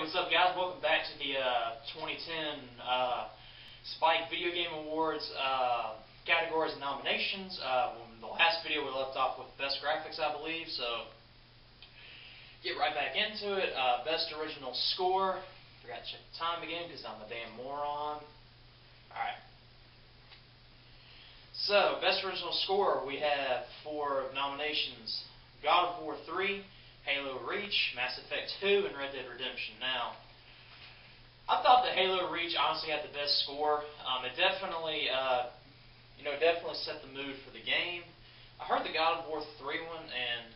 What's up, guys? Welcome back to the 2010 Spike Video Game Awards categories and nominations. In the last video we left off with Best Graphics, I believe, so get right back into it. Best Original Score. Forgot to check the time again because I'm a damn moron. Alright. So, Best Original Score, we have 4 nominations. God of War 3, Halo Reach, Mass Effect 2, and Red Dead Redemption. Now, I thought that Halo Reach honestly had the best score. It definitely, definitely set the mood for the game. I heard the God of War 3 one, and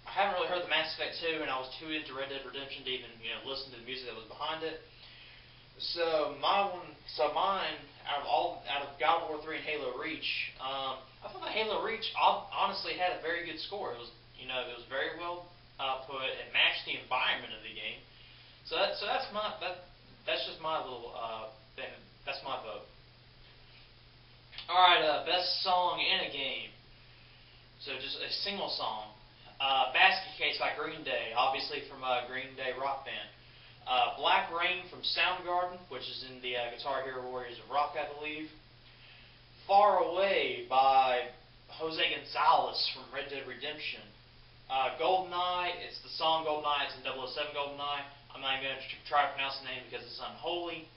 I haven't really heard the Mass Effect 2, and I was too into Red Dead Redemption to even, listen to the music that was behind it. So mine, out of God of War 3 and Halo Reach, I thought that Halo Reach honestly had a very good score. It was, it was very well put. It matched the environment of the game. So that's just my little thing. That's my vote. All right, best song in a game. So just a single song. Basket Case by Green Day, obviously from Green Day rock band. Black Rain from Soundgarden, which is in the Guitar Hero Warriors of Rock, I believe. Far Away by Jose Gonzalez from Red Dead Redemption. GoldenEye, it's the song GoldenEye, it's in 007 GoldenEye. I'm not even going to try to pronounce the name because it's unholy.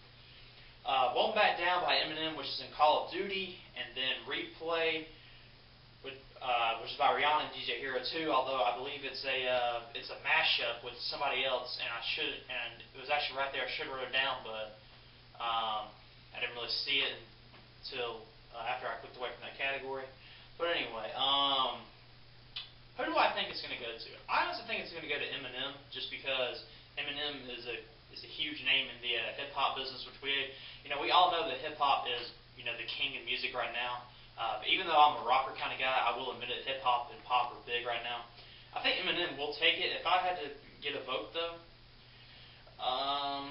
Won't Back Down by Eminem, which is in Call of Duty. And then Replay, which is by Rihanna and DJ Hero 2, although I believe it's a mashup with somebody else, and it was actually right there. I should have wrote it down, but I didn't really see it until after I clicked away from that category. But anyway, who do I think it's going to go to? I honestly think it's going to go to Eminem, just because Eminem is a huge name in the hip hop business, which we all know that hip hop is the king of music right now. Even though I'm a rocker kind of guy, I will admit it, hip hop and pop are big right now. I think Eminem will take it. If I had to get a vote though, I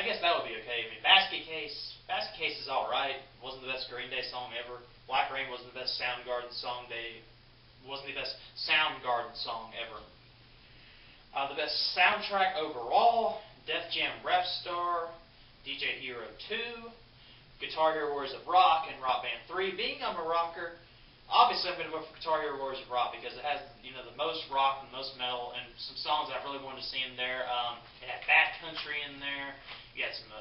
guess that would be okay. Basket Case is all right. Wasn't the best Green Day song ever. Black Rain wasn't the best Soundgarden song ever. The best soundtrack overall, Def Jam Rap Star, DJ Hero 2, Guitar Hero Warriors of Rock, and Rock Band 3. Being I'm a rocker, obviously I'm going to vote for Guitar Hero Warriors of Rock because it has the most rock and the most metal, and some songs that I really wanted to see in there. It had Bad Country in there. You had some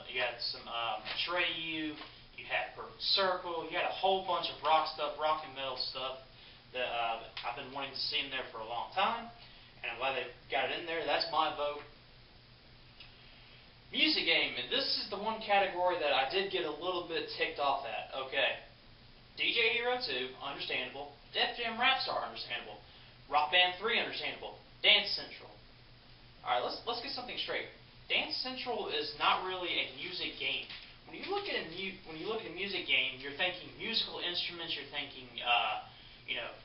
Atreyu. You had Perfect Circle. You had a whole bunch of rock stuff, rock and metal stuff that I've been wanting to see in there for a long time, and I'm glad they got it in there. That's my vote. Music game, and this is the one category that I did get a little bit ticked off at. Okay, DJ Hero 2, understandable. Def Jam Rap Star, understandable. Rock Band 3, understandable. Dance Central. All right, let's get something straight. Dance Central is not really a music game. When you look at a music game, you're thinking musical instruments. You're thinking,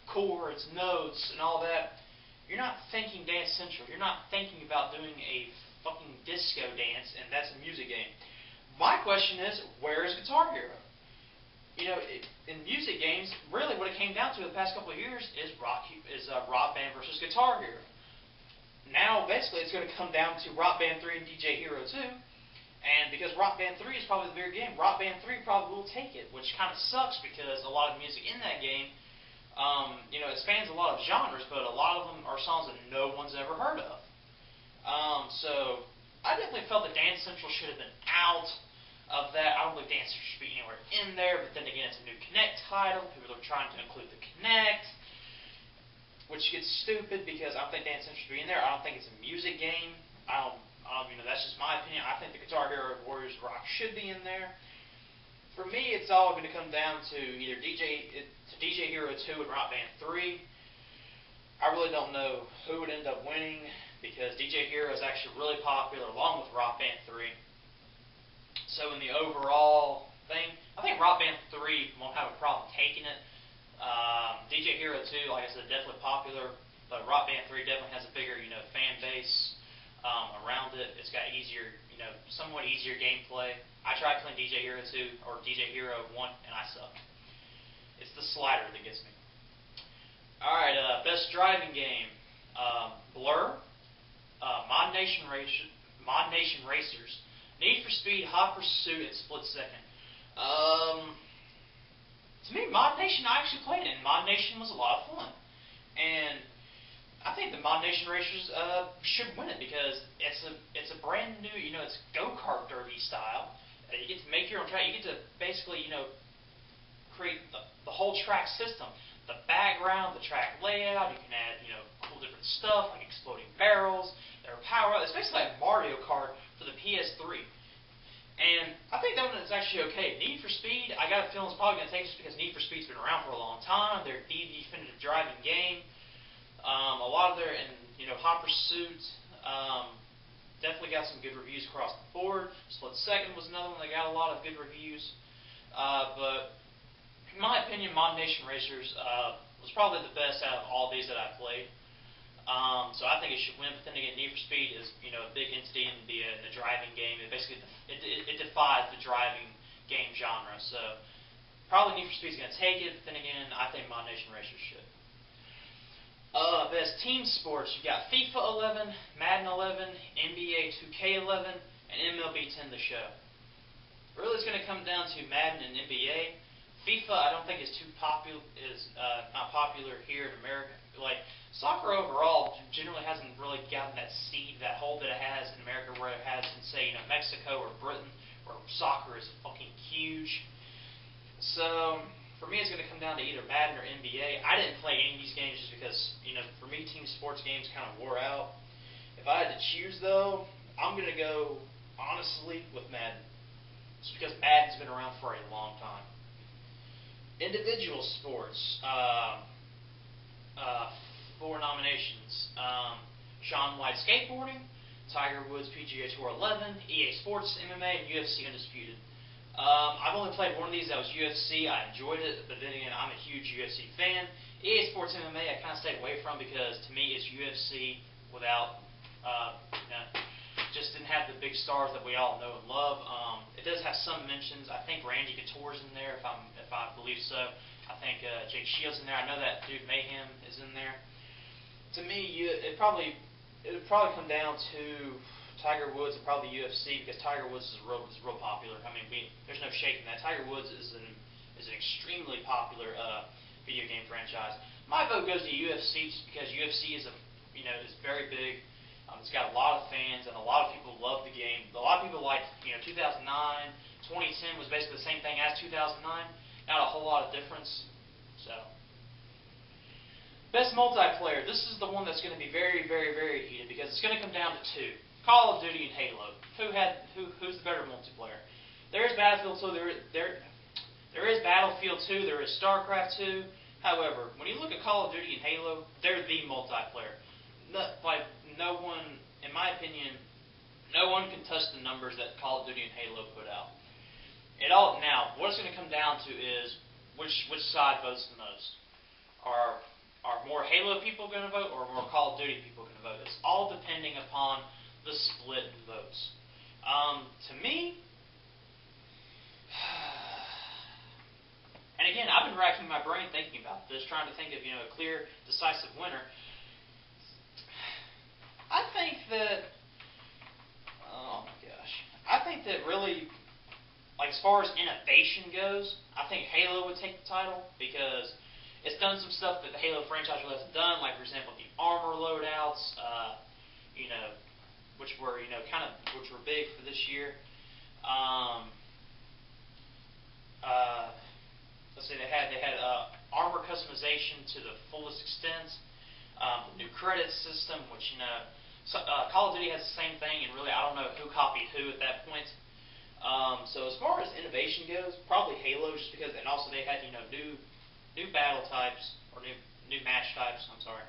chords, notes, and all that. You're not thinking Dance Central. You're not thinking about doing a fucking disco dance, and that's a music game. My question is, where is Guitar Hero? In music games, really what it came down to the past couple of years is Rock Band versus Guitar Hero. Now, basically, it's going to come down to Rock Band 3 and DJ Hero 2, and because Rock Band 3 is probably the bigger game, Rock Band 3 probably will take it, which kind of sucks because a lot of music in that game, it spans a lot of genres, but a lot of them are songs that no one's ever heard of. So I definitely felt that Dance Central should have been out of that. I don't believe Dance Central should be anywhere in there, but then again, it's a new Kinect title. People are trying to include the Kinect, which gets stupid because I don't think Dance Central should be in there. I don't think it's a music game. That's just my opinion. I think the Guitar Hero Warriors of Rock should be in there. For me, it's all going to come down to either DJ Hero 2 and Rock Band 3. I really don't know who would end up winning because DJ Hero is actually really popular along with Rock Band 3. So in the overall thing, I think Rock Band 3 won't have a problem taking it. DJ Hero 2, like I said, definitely popular, but Rock Band 3 definitely has a bigger, fan base around it. It's got somewhat easier gameplay. I tried playing DJ Hero 2 or DJ Hero 1, and I suck. It's the slider that gets me. Alright, best driving game. Blur, Mod Nation Racers, Need for Speed, Hot Pursuit, and Split Second. To me, Mod Nation, I actually played it, and Mod Nation was a lot of fun. And I think the Mod Nation Racers should win it because it's a brand new, it's go-kart derby style. You get to make your own track. You get to basically, create the whole track system. The background, the track layout, you can add, cool different stuff like exploding barrels. There are power-ups. It's basically like Mario Kart for the PS3. And I think that one is actually okay. Need for Speed, I got a feeling it's probably going to take just because Need for Speed's been around for a long time. They're the definitive driving game. A lot of their, and Hot Pursuit, definitely got some good reviews across the board. Split Second was another one that got a lot of good reviews. But in my opinion, Mod Nation Racers was probably the best out of all these that I've played. So I think it should win. But then again, Need for Speed is a big entity in the driving game. It basically it defies the driving game genre. So probably Need for Speed is going to take it. But then again, I think Mod Nation Racers should. Best team sports, you've got FIFA 11, Madden 11, NBA 2K11, and MLB 10 The Show. Really, it's going to come down to Madden and NBA. FIFA, I don't think is not popular here in America. Like, soccer overall generally hasn't really gotten that seed, that hold that it has in America where it has in, say, Mexico or Britain, where soccer is fucking huge. So for me, it's going to come down to either Madden or NBA. I didn't play any of these games just because, for me, team sports games kind of wore out. If I had to choose, though, I'm going to go, honestly, with Madden. Just because Madden's been around for a long time. Individual sports, 4 nominations. Shaun White Skateboarding, Tiger Woods PGA Tour 11, EA Sports MMA, and UFC Undisputed. I've only played one of these. That was UFC. I enjoyed it, but then again, I'm a huge UFC fan. EA Sports MMA, I kind of stayed away from because to me, it's UFC without, just didn't have the big stars that we all know and love. It does have some mentions. I think Randy Couture's in there, if I believe so. I think Jake Shields in there. I know that dude Mayhem is in there. To me, it would probably come down to Tiger Woods and probably UFC because Tiger Woods is real popular. I mean, there's no shaking that. Tiger Woods is an extremely popular video game franchise. My vote goes to UFC just because UFC is is very big. It's got a lot of fans and a lot of people love the game. A lot of people like 2009, 2010 was basically the same thing as 2009. Not a whole lot of difference. So. Best multiplayer. This is the one that's going to be very, very, very heated because it's going to come down to 2. Call of Duty and Halo. Who's the better multiplayer? There is Battlefield 2. There is Battlefield 2. There is StarCraft 2. However, when you look at Call of Duty and Halo, they're the multiplayer. No one, in my opinion, no one can touch the numbers that Call of Duty and Halo put out. Now, what it's going to come down to is which side votes the most. Are more Halo people going to vote or more Call of Duty people going to vote? It's all depending upon the split in votes. To me, and again, I've been racking my brain thinking about this, trying to think of a clear, decisive winner. I think that, oh my gosh, I think that really, like as far as innovation goes, I think Halo would take the title because it's done some stuff that the Halo franchise really hasn't done, like for example the armor loadouts, which were which were big for this year. Let's see, they had armor customization to the fullest extent. New credit system, which Call of Duty has the same thing, and really I don't know who copied who at that point. So as far as innovation goes, probably Halo, just because, and also they had new battle types or new match types. I'm sorry.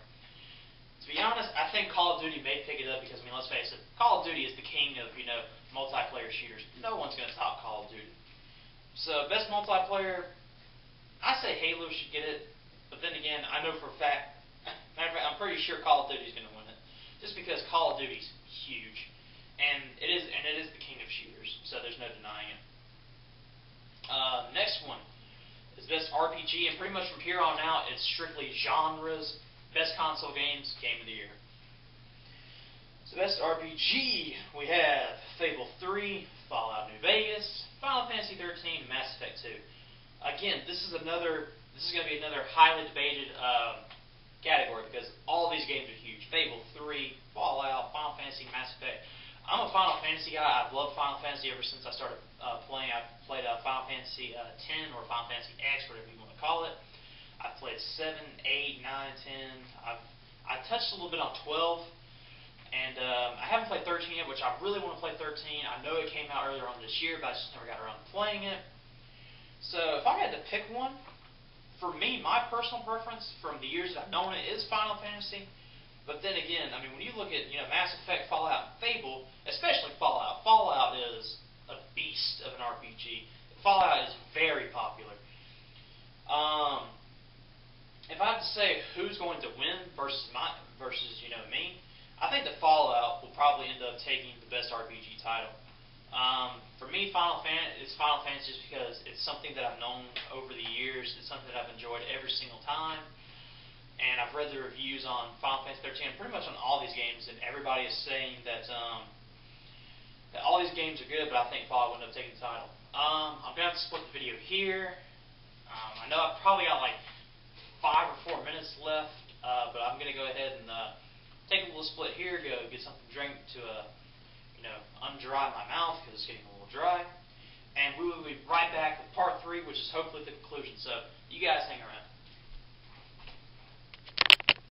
To be honest, I think Call of Duty may pick it up because let's face it, Call of Duty is the king of multiplayer shooters. No one's going to top Call of Duty. So best multiplayer, I say Halo should get it, but then again, I know for a fact. Matter of fact, I'm pretty sure Call of Duty is going to win it, just because Call of Duty is huge, and it is the king of shooters, so there's no denying it. Next one is best RPG, and pretty much from here on out, it's strictly genres. Best console games, game of the year. So best RPG, we have Fable 3, Fallout New Vegas, Final Fantasy 13, Mass Effect 2. Again, this is going to be another highly debated category because all these games are huge. Fable 3, Fallout, Final Fantasy, Mass Effect. I'm a Final Fantasy guy. I've loved Final Fantasy ever since I started playing. I've played Final Fantasy 10 or Final Fantasy X, whatever you want to call it. I've played 7, 8, 9, 10. I touched a little bit on 12. And I haven't played 13 yet, which I really want to play 13. I know it came out earlier on this year, but I just never got around to playing it. So if I had to pick one, for me, my personal preference from the years that I've known it is Final Fantasy. But then again, I mean, when you look at Mass Effect, Fallout, and Fable, especially Fallout. Fallout is a beast of an RPG. Fallout is very popular. If I had to say who's going to win versus me, I think that Fallout will probably end up taking the best RPG title. For me, Final Fantasy just because it's something that I've known over the years. It's something that I've enjoyed every single time. And I've read the reviews on Final Fantasy 13, pretty much on all these games, and everybody is saying that all these games are good, but I think Fallout will end up taking the title. I'm going to have to split the video here. I know I've probably got like 5 or 4 minutes left, but I'm going to go ahead and take a little split here, go get something to drink to, undry my mouth because it's getting a little dry. And we will be right back with part 3, which is hopefully the conclusion. So you guys hang around.